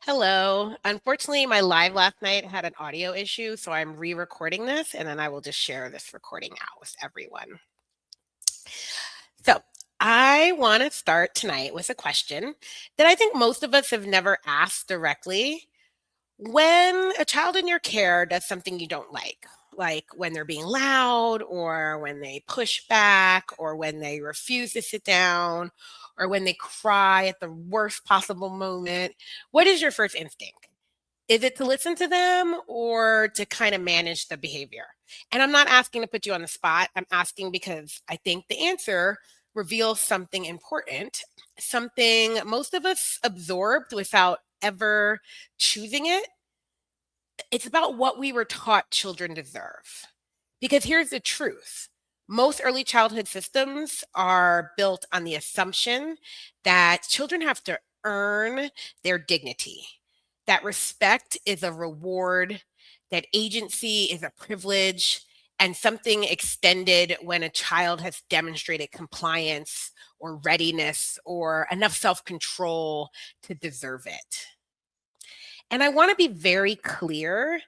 Hello. Unfortunately, my live last night had an audio issue, so I'm re-recording this and then I will just share this recording out with everyone. So, I want to start tonight with a question that I think most of us have never asked directly. When a child in your care does something you don't like when they're being loud, or when they push back, or when they refuse to sit down, or when they cry at the worst possible moment, what is your first instinct? Is it to listen to them or to kind of manage the behavior? And I'm not asking to put you on the spot. I'm asking because I think the answer reveals something important, something most of us absorbed without ever choosing it. It's about what we were taught children deserve. Because here's the truth: most early childhood systems are built on the assumption that children have to earn their dignity, that respect is a reward, that agency is a privilege, and something extended when a child has demonstrated compliance or readiness or enough self control to deserve it. And I want to be very clear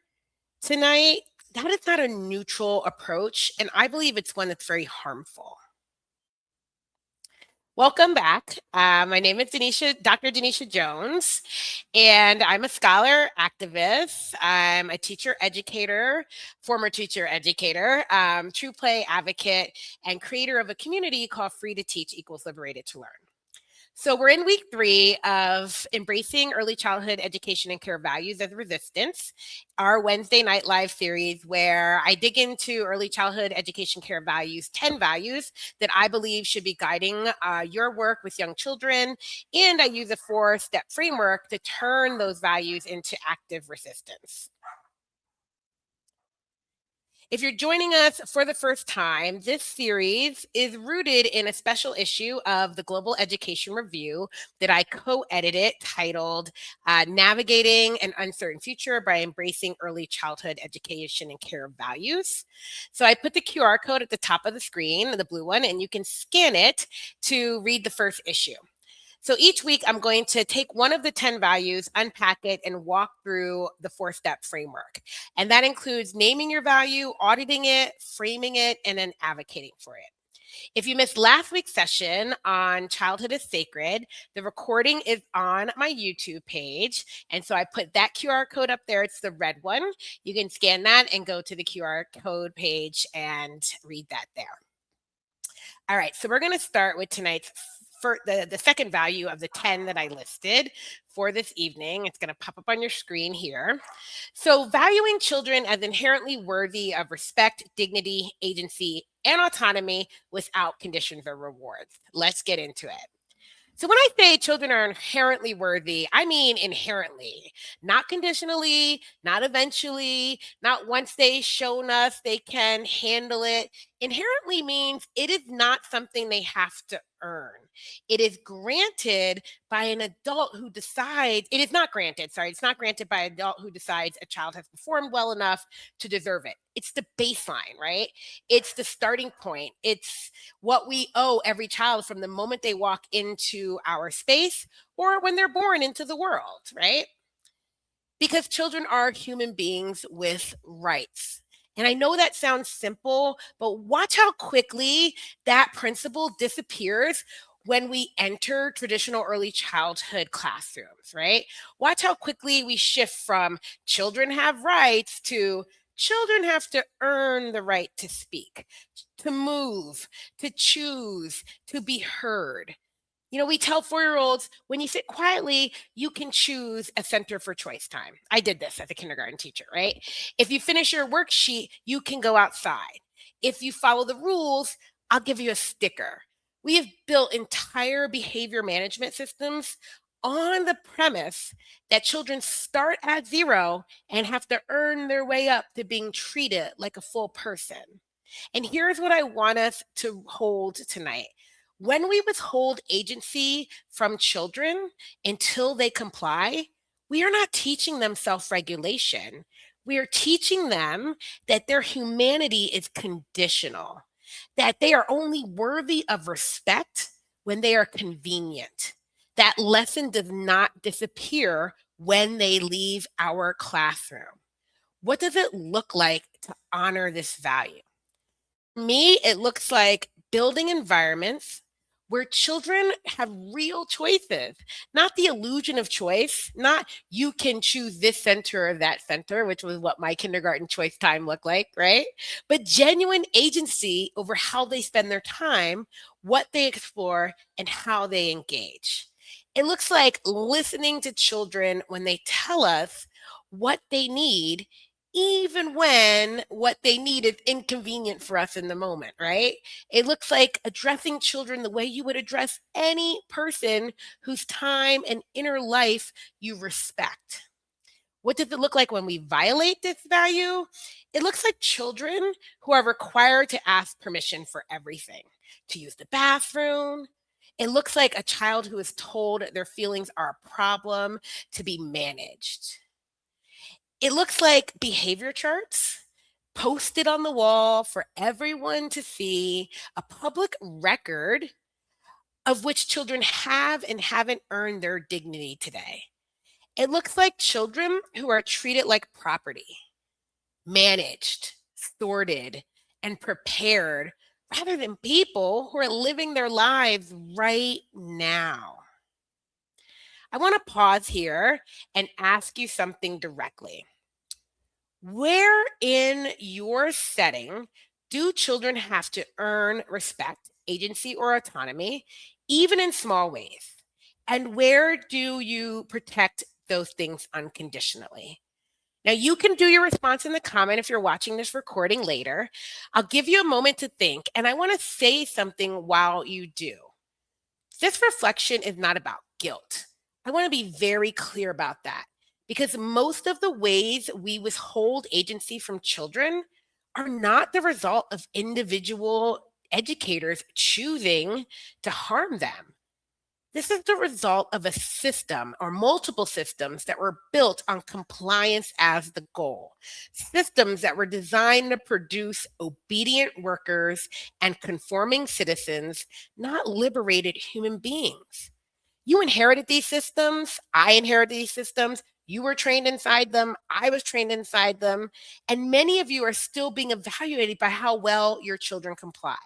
tonight, that is not a neutral approach, and I believe it's one that's very harmful. Welcome back. My name is Dr. Denisha Jones, and I'm a scholar activist. I'm a teacher educator, former teacher educator, true play advocate, and creator of a community called Free to Teach Equals Liberated to Learn. So we're in week 3 of Embracing Early Childhood Education and Care Values as Resistance, our Wednesday night live series where I dig into early childhood education care values, 10 values that I believe should be guiding your work with young children. And I use a 4-step framework to turn those values into active resistance. If you're joining us for the first time, this series is rooted in a special issue of the Global Education Review that I co-edited, titled Navigating an Uncertain Future by Embracing Early Childhood Education and Care Values. So I put the QR code at the top of the screen, the blue one, and you can scan it to read the first issue. So each week, I'm going to take one of the 10 values, unpack it, and walk through the 4-step framework. And that includes naming your value, auditing it, framing it, and then advocating for it. If you missed last week's session on Childhood is Sacred, the recording is on my YouTube page. And so I put that QR code up there. It's the red one. You can scan that and go to the QR code page and read that there. All right, so we're going to start with tonight's for the second value of the 10 that I listed for this evening. It's going to pop up on your screen here. So, valuing children as inherently worthy of respect, dignity, agency, and autonomy without conditions or rewards. Let's get into it. So, when I say children are inherently worthy, I mean inherently, not conditionally, not eventually, not once they've shown us they can handle it. Inherently means it is not something they have to earn. It is granted by an adult who decides, it is not granted, sorry, it's not granted by an adult who decides a child has performed well enough to deserve it. It's the baseline, right? It's the starting point. It's what we owe every child from the moment they walk into our space or when they're born into the world, right? Because children are human beings with rights. And I know that sounds simple, but watch how quickly that principle disappears when we enter traditional early childhood classrooms, right? Watch how quickly we shift from children have rights to children have to earn the right to speak, to move, to choose, to be heard. We tell 4-year-olds, when you sit quietly, you can choose a center for choice time. I did this as a kindergarten teacher, right? If you finish your worksheet, you can go outside. If you follow the rules, I'll give you a sticker. We have built entire behavior management systems on the premise that children start at 0 and have to earn their way up to being treated like a full person. And here's what I want us to hold tonight: when we withhold agency from children until they comply, we are not teaching them self regulation. We are teaching them that their humanity is conditional, that they are only worthy of respect when they are convenient. That lesson does not disappear when they leave our classroom? What does it look like to honor this value? Me, it looks like building environments where children have real choices, not the illusion of choice, not you can choose this center or that center, which was what my kindergarten choice time looked like, right? But genuine agency over how they spend their time, what they explore, and how they engage. It looks like listening to children when they tell us what they need even when what they need is inconvenient for us in the moment, right? It looks like addressing children the way you would address any person whose time and inner life you respect. What does it look like when we violate this value? It looks like children who are required to ask permission for everything, to use the bathroom. It looks like a child who is told their feelings are a problem to be managed. It looks like behavior charts posted on the wall for everyone to see, a public record of which children have and haven't earned their dignity today. It looks like children who are treated like property, managed, sorted, and prepared rather than people who are living their lives right now. I want to pause here and ask you something directly. Where in your setting do children have to earn respect, agency, or autonomy, even in small ways? And where do you protect those things unconditionally? Now, you can do your response in the comment if you're watching this recording later. I'll give you a moment to think, and I want to say something while you do. This reflection is not about guilt. I want to be very clear about that because most of the ways we withhold agency from children are not the result of individual educators choosing to harm them. This is the result of a system or multiple systems that were built on compliance as the goal. Systems that were designed to produce obedient workers and conforming citizens, not liberated human beings. You inherited these systems. I inherited these systems. You were trained inside them. I was trained inside them. And many of you are still being evaluated by how well your children comply.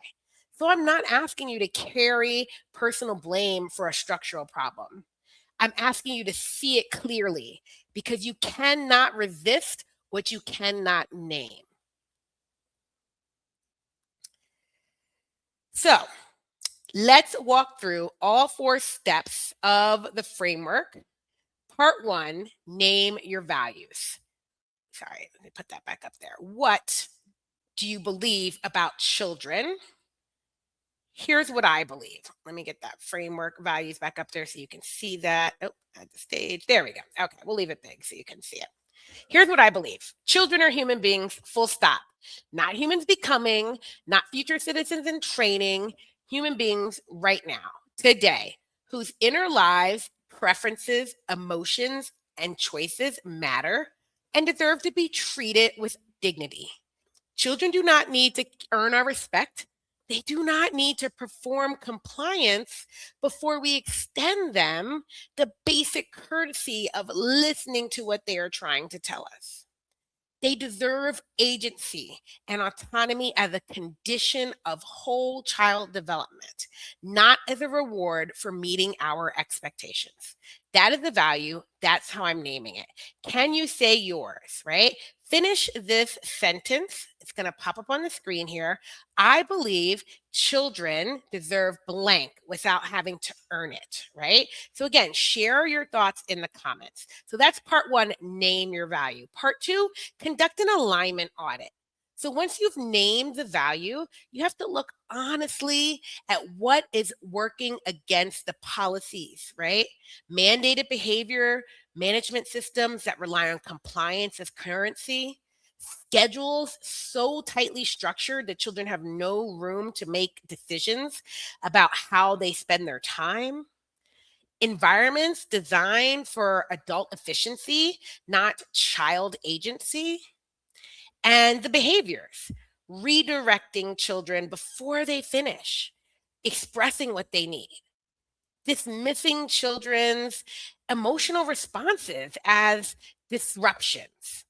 So I'm not asking you to carry personal blame for a structural problem. I'm asking you to see it clearly because you cannot resist what you cannot name. So let's walk through all 4 steps of the framework. Part 1, name your values. Sorry, let me put that back up there. What do you believe about children? Here's what I believe. Let me get that framework values back up there so you can see that. Oh, at the stage. There we go. Okay, we'll leave it big so you can see it. Here's what I believe. Children are human beings, full stop. Not humans becoming, not future citizens in training, human beings right now, today, whose inner lives, preferences, emotions, and choices matter and deserve to be treated with dignity. Children do not need to earn our respect. They do not need to perform compliance before we extend them the basic courtesy of listening to what they are trying to tell us. They deserve agency and autonomy as a condition of whole child development, not as a reward for meeting our expectations. That is the value. That's how I'm naming it. Can you say yours, right? Finish this sentence. It's going to pop up on the screen here. I believe children deserve blank without having to earn it, right? So again, share your thoughts in the comments. So that's part 1, name your value. Part 2, conduct an alignment audit. So once you've named the value, you have to look honestly at what is working against the policies, right? Mandated behavior management systems that rely on compliance as currency, schedules so tightly structured that children have no room to make decisions about how they spend their time, environments designed for adult efficiency, not child agency, and the behaviors, redirecting children before they finish, expressing what they need, dismissing children's emotional responses as disruptions.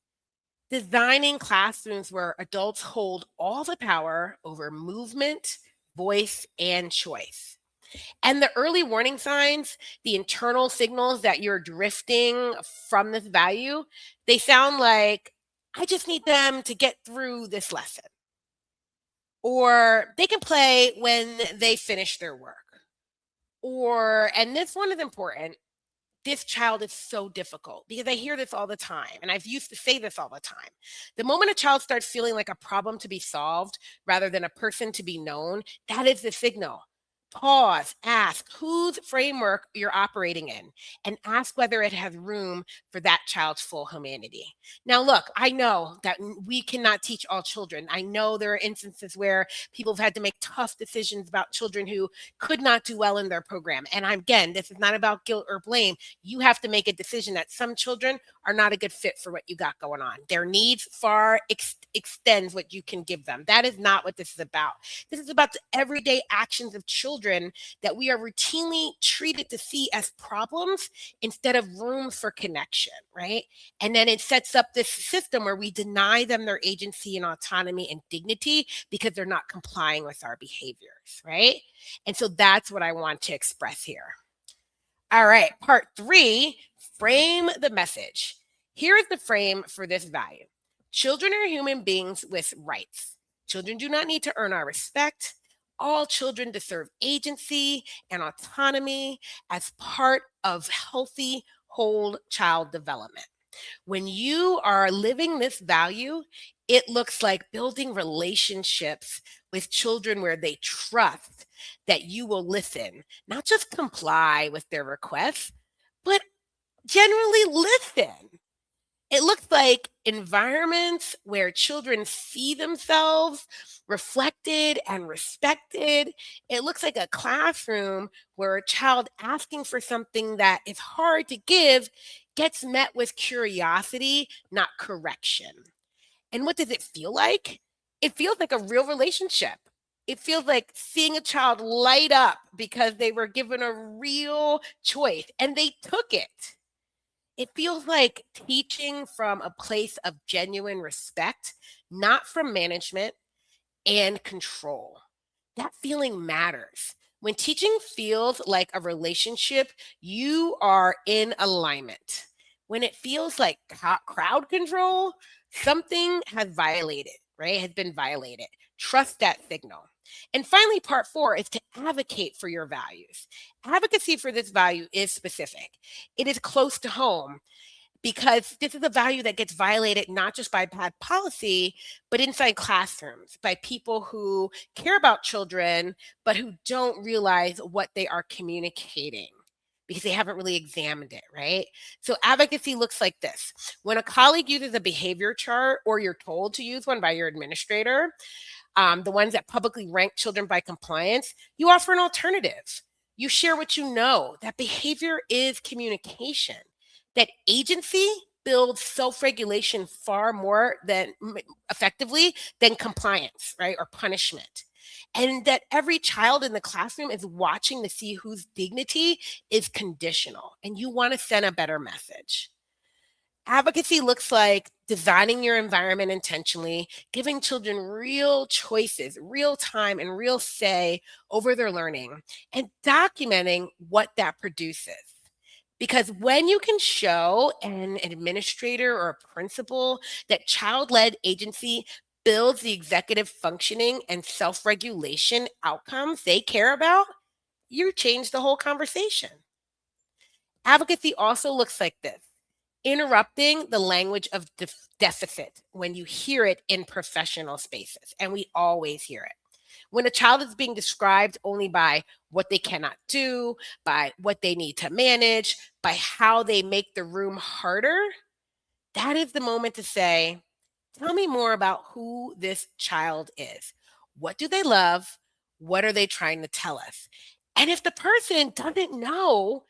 Designing classrooms where adults hold all the power over movement, voice, and choice. And the early warning signs, the internal signals that you're drifting from this value, they sound like, I just need them to get through this lesson. Or they can play when they finish their work. Or, and this one is important, this child is so difficult, because I hear this all the time. And I've used to say this all the time. The moment a child starts feeling like a problem to be solved rather than a person to be known, that is the signal. Pause, ask whose framework you're operating in, and ask whether it has room for that child's full humanity. Now, look, I know that we cannot teach all children. I know there are instances where people have had to make tough decisions about children who could not do well in their program. And again, this is not about guilt or blame. You have to make a decision that some children are not a good fit for what you got going on. Their needs far extends what you can give them. That is not what this is about. This is about the everyday actions of children that we are routinely treated to see as problems instead of room for connection, right? And then it sets up this system where we deny them their agency and autonomy and dignity because they're not complying with our behaviors, right? And so that's what I want to express here. All right, part 3, frame the message. Here is the frame for this value. Children are human beings with rights. Children do not need to earn our respect. All children deserve agency and autonomy as part of healthy, whole child development. When you are living this value, it looks like building relationships with children where they trust that you will listen, not just comply with their requests, but generally listen. It looks like environments where children see themselves reflected and respected. It looks like a classroom where a child asking for something that is hard to give gets met with curiosity, not correction. And what does it feel like? It feels like a real relationship. It feels like seeing a child light up because they were given a real choice and they took it. It feels like teaching from a place of genuine respect, not from management and control. That feeling matters. When teaching feels like a relationship, you are in alignment. When it feels like crowd control, something has violated, right? Has been violated. Trust that signal. And finally, part 4 is to advocate for your values. Advocacy for this value is specific, it is close to home, because this is a value that gets violated not just by bad policy, but inside classrooms by people who care about children, but who don't realize what they are communicating because they haven't really examined it, right? So advocacy looks like this. When a colleague uses a behavior chart or you're told to use one by your administrator, the ones that publicly rank children by compliance, you offer an alternative. You share what you know, that behavior is communication, that agency builds self-regulation far more than effectively than compliance, right? Or punishment. And that every child in the classroom is watching to see whose dignity is conditional. And you want to send a better message. Advocacy looks like designing your environment intentionally, giving children real choices, real time, and real say over their learning, and documenting what that produces. Because when you can show an administrator or a principal that child led agency builds the executive functioning and self regulation outcomes they care about, you change the whole conversation. Advocacy also looks like this: interrupting the language of deficit when you hear it in professional spaces, and we always hear it. When a child is being described only by what they cannot do, by what they need to manage, by how they make the room harder, that is the moment to say, tell me more about who this child is. What do they love? What are they trying to tell us? And if the person doesn't know,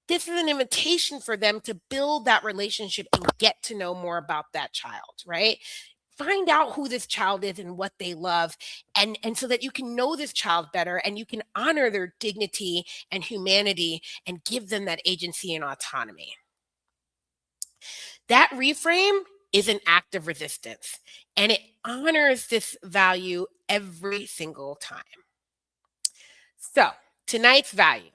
this is an invitation for them to build that relationship and get to know more about that child, right? Find out who this child is and what they love, and so that you can know this child better and you can honor their dignity and humanity and give them that agency and autonomy. That reframe is an act of resistance, and it honors this value every single time. So, tonight's value,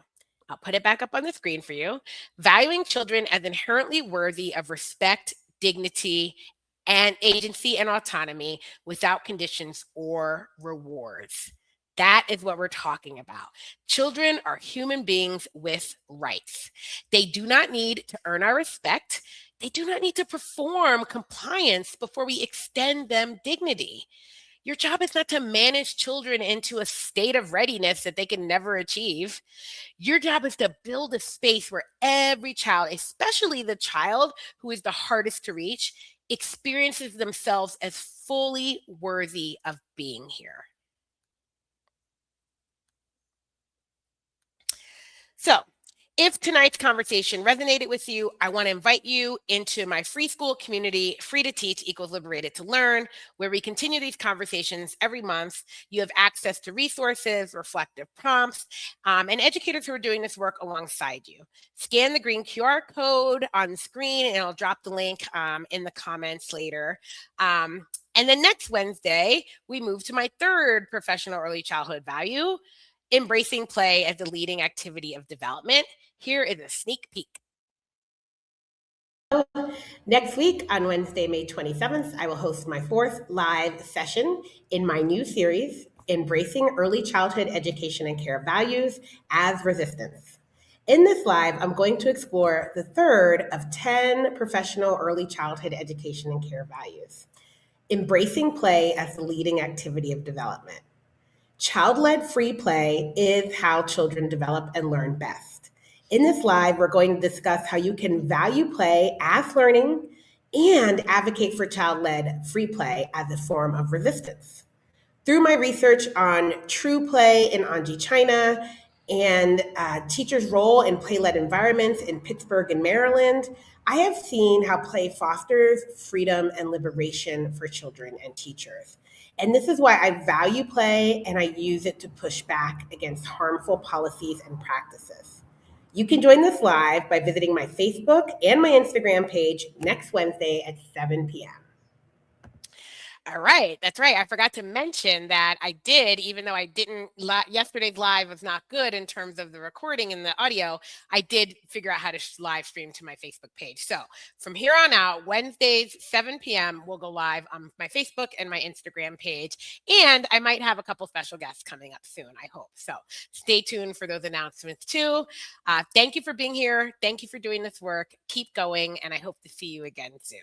I'll put it back up on the screen for you. Valuing children as inherently worthy of respect, dignity, and agency and autonomy without conditions or rewards. That is what we're talking about. Children are human beings with rights. They do not need to earn our respect. They do not need to perform compliance before we extend them dignity. Your job is not to manage children into a state of readiness that they can never achieve. Your job is to build a space where every child, especially the child who is the hardest to reach, experiences themselves as fully worthy of being here. So, if tonight's conversation resonated with you, I want to invite you into my free school community, Free to Teach Equals Liberated to Learn, where we continue these conversations every month. You have access to resources, reflective prompts, and educators who are doing this work alongside you. Scan the green QR code on the screen, and I'll drop the link in the comments later. And then next Wednesday, we move to my third professional early childhood value, embracing play as the leading activity of development. Here is a sneak peek. Next week, on Wednesday, May 27th, I will host my fourth live session in my new series, Embracing Early Childhood Education and Care Values as Resistance. In this live, I'm going to explore the third of 10 professional early childhood education and care values, embracing play as the leading activity of development. Child-led free play is how children develop and learn best. In this live, we're going to discuss how you can value play as learning and advocate for child-led free play as a form of resistance. Through my research on true play in Anji, China, and teachers' role in play-led environments in Pittsburgh and Maryland, I have seen how play fosters freedom and liberation for children and teachers. And this is why I value play and I use it to push back against harmful policies and practices. You can join this live by visiting my Facebook and my Instagram page next Wednesday at 7 p.m. All right, that's right. I forgot to mention that I did, even though I didn't, yesterday's live was not good in terms of the recording and the audio, I did figure out how to live stream to my Facebook page. So from here on out, Wednesdays, 7 p.m., we'll go live on my Facebook and my Instagram page. And I might have a couple special guests coming up soon, I hope. So stay tuned for those announcements too. Thank you for being here. Thank you for doing this work. Keep going. And I hope to see you again soon.